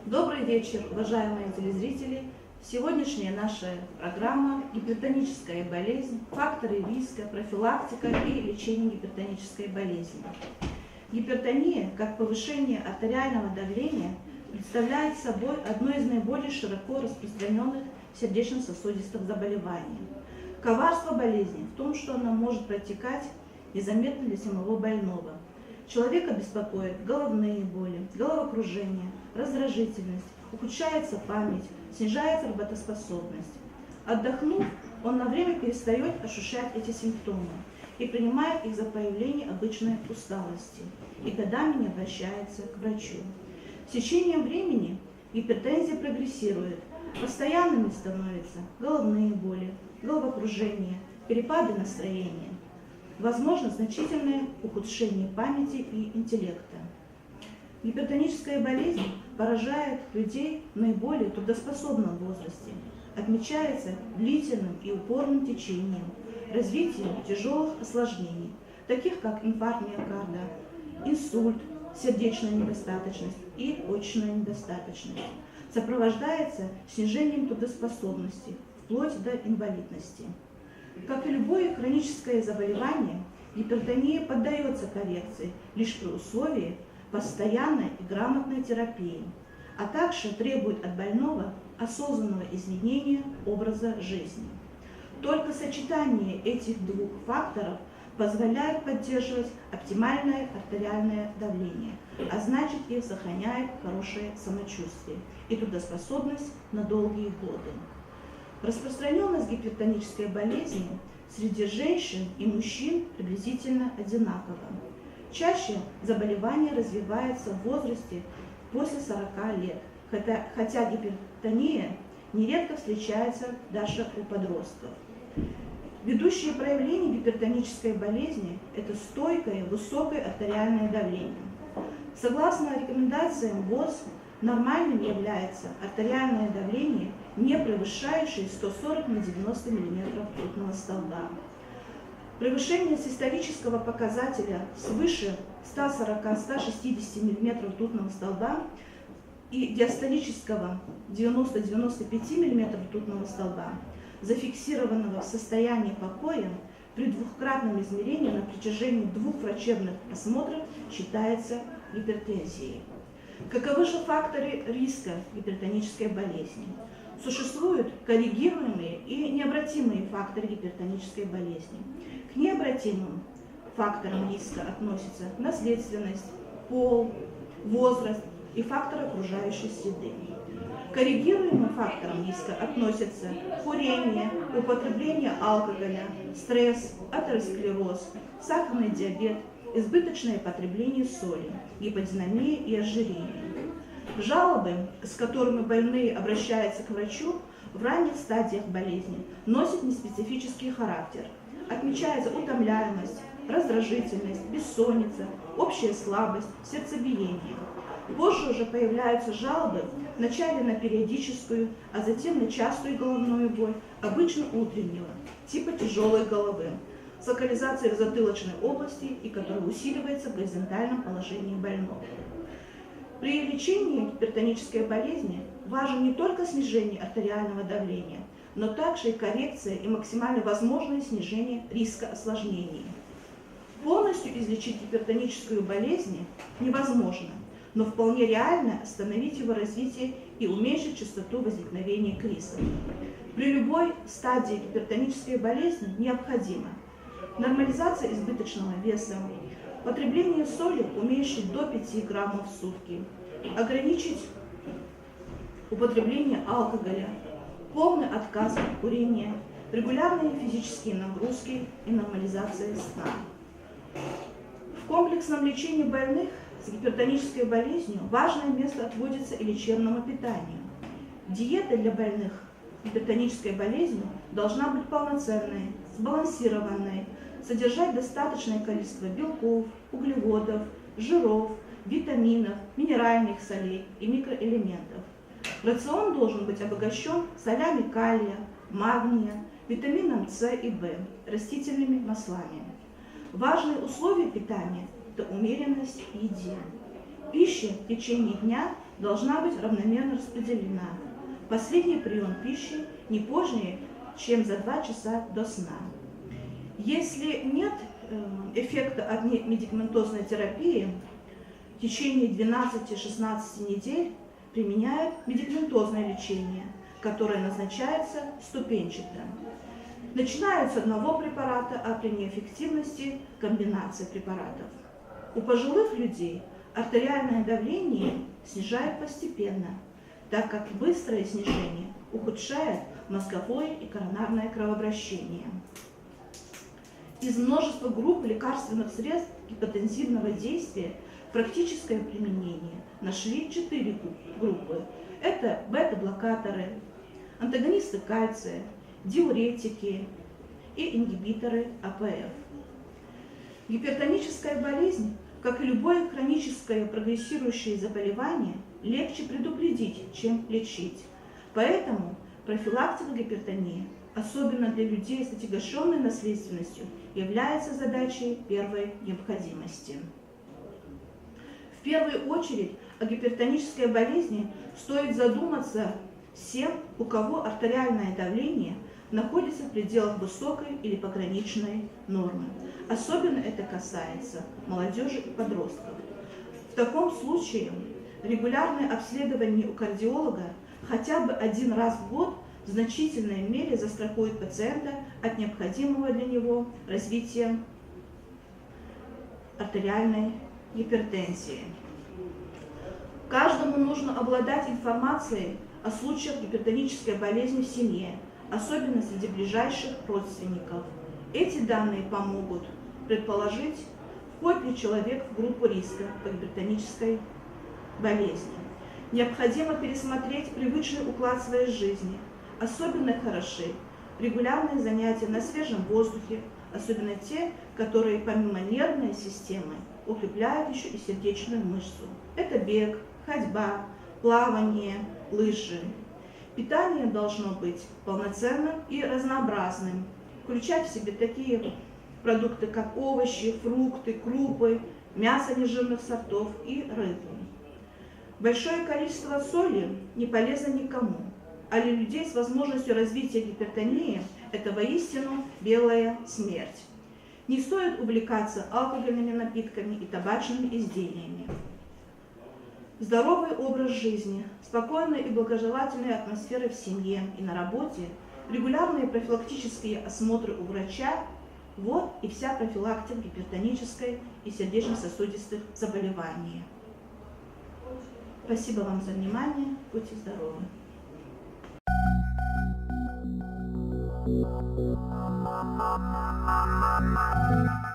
Добрый вечер, уважаемые телезрители! Сегодняшняя наша программа «Гипертоническая болезнь. Факторы риска, профилактика и лечение гипертонической болезни». Гипертония, как повышение артериального давления, представляет собой одно из наиболее широко распространенных сердечно-сосудистых заболеваний. Коварство болезни в том, что она может протекать незаметно для самого больного. Человека беспокоят головные боли, головокружение, раздражительность, ухудшается память, снижается работоспособность. Отдохнув, он на время перестает ощущать эти симптомы и принимает их за проявление обычной усталости и годами не обращается к врачу. С течением времени гипертензия прогрессирует, постоянными становятся головные боли, головокружение, перепады настроения. Возможно значительное ухудшение памяти и интеллекта. Гипертоническая болезнь поражает людей в наиболее трудоспособном возрасте, отмечается длительным и упорным течением, развитием тяжелых осложнений, таких как инфаркт миокарда, инсульт, сердечная недостаточность и почечная недостаточность, сопровождается снижением трудоспособности, вплоть до инвалидности. Как и любое хроническое заболевание, гипертония поддается коррекции лишь при условии постоянной и грамотной терапии, а также требует от больного осознанного изменения образа жизни. Только сочетание этих двух факторов позволяет поддерживать оптимальное артериальное давление, а значит и сохраняет хорошее самочувствие и трудоспособность на долгие годы. Распространенность гипертонической болезни среди женщин и мужчин приблизительно одинакова. Чаще заболевание развивается в возрасте после 40 лет, хотя гипертония нередко встречается даже у подростков. Ведущие проявления гипертонической болезни – это стойкое высокое артериальное давление. Согласно рекомендациям ВОЗ, нормальным является артериальное давление, не превышающее 140 на 90 мм ртутного столба. Превышение систолического показателя свыше 140-160 мм ртутного столба и диастолического 90-95 мм ртутного столба, зафиксированного в состоянии покоя, при двукратном измерении на протяжении 2 врачебных осмотров считается гипертензией. Каковы же факторы риска гипертонической болезни? Существуют коррегируемые и необратимые факторы гипертонической болезни. К необратимым факторам риска относятся наследственность, пол, возраст и факторы окружающей среды. К коррегируемым факторам риска относятся курение, употребление алкоголя, стресс, атеросклероз, сахарный диабет, избыточное потребление соли, гиподинамия и ожирение. Жалобы, с которыми больные обращаются к врачу в ранних стадиях болезни, носят неспецифический характер. Отмечается утомляемость, раздражительность, бессонница, общая слабость, сердцебиение. Позже уже появляются жалобы вначале на периодическую, а затем на частую головную боль, обычно утреннего, типа тяжелой головы, с локализацией в затылочной области и которая усиливается в горизонтальном положении больного. При лечении гипертонической болезни важно не только снижение артериального давления, но также и коррекция и максимально возможное снижение риска осложнений. Полностью излечить гипертоническую болезнь невозможно, но вполне реально остановить его развитие и уменьшить частоту возникновения кризисов. При любой стадии гипертонической болезни необходимо нормализация избыточного веса, потребление соли уменьшить до 5 граммов в сутки, ограничить употребление алкоголя, полный отказ от курения, регулярные физические нагрузки и нормализация сна. В комплексном лечении больных с гипертонической болезнью важное место отводится и лечебному питанию. Диета для больных гипертонической болезнью должна быть полноценной, сбалансированной, содержать достаточное количество белков, углеводов, жиров, витаминов, минеральных солей и микроэлементов. Рацион должен быть обогащен солями калия, магния, витамином С и В, растительными маслами. Важные условия питания – это умеренность в еде. Пища в течение дня должна быть равномерно распределена. Последний прием пищи не позднее, чем за 2 часа до сна. Если нет эффекта от медикаментозной терапии, в течение 12-16 недель применяют медикаментозное лечение, которое назначается ступенчато. Начинают с одного препарата, а при неэффективности комбинация препаратов. У пожилых людей артериальное давление снижают постепенно, так как быстрое снижение ухудшает мозговое и коронарное кровообращение. Из множества групп лекарственных средств гипотензивного действия практическое применение нашли 4 группы. Это бета-блокаторы, антагонисты кальция, диуретики и ингибиторы АПФ. Гипертоническая болезнь, как и любое хроническое прогрессирующее заболевание, легче предупредить, чем лечить. Поэтому профилактика гипертонии, особенно для людей с отягощенной наследственностью, является задачей первой необходимости. В первую очередь о гипертонической болезни стоит задуматься всем, у кого артериальное давление находится в пределах высокой или пограничной нормы. Особенно это касается молодежи и подростков. В таком случае регулярное обследование у кардиолога хотя бы 1 раз в год в значительной мере застрахует пациента от необходимого для него развития артериальной гипертензии. Каждому нужно обладать информацией о случаях гипертонической болезни в семье, особенно среди ближайших родственников. Эти данные помогут предположить, входит ли человек в группу риска по гипертонической болезни. Необходимо пересмотреть привычный уклад своей жизни. Особенно хороши регулярные занятия на свежем воздухе, особенно те, которые помимо нервной системы укрепляют еще и сердечную мышцу. Это бег, ходьба, плавание, лыжи. Питание должно быть полноценным и разнообразным, включать в себе такие продукты, как овощи, фрукты, крупы, мясо нежирных сортов и рыбу. Большое количество соли не полезно никому, а для людей с возможностью развития гипертонии это воистину белая смерть. Не стоит увлекаться алкогольными напитками и табачными изделиями. Здоровый образ жизни, спокойная и благожелательная атмосфера в семье и на работе, регулярные профилактические осмотры у врача – вот и вся профилактика гипертонической и сердечно-сосудистых заболеваний. Спасибо вам за внимание. Будьте здоровы. Thank you.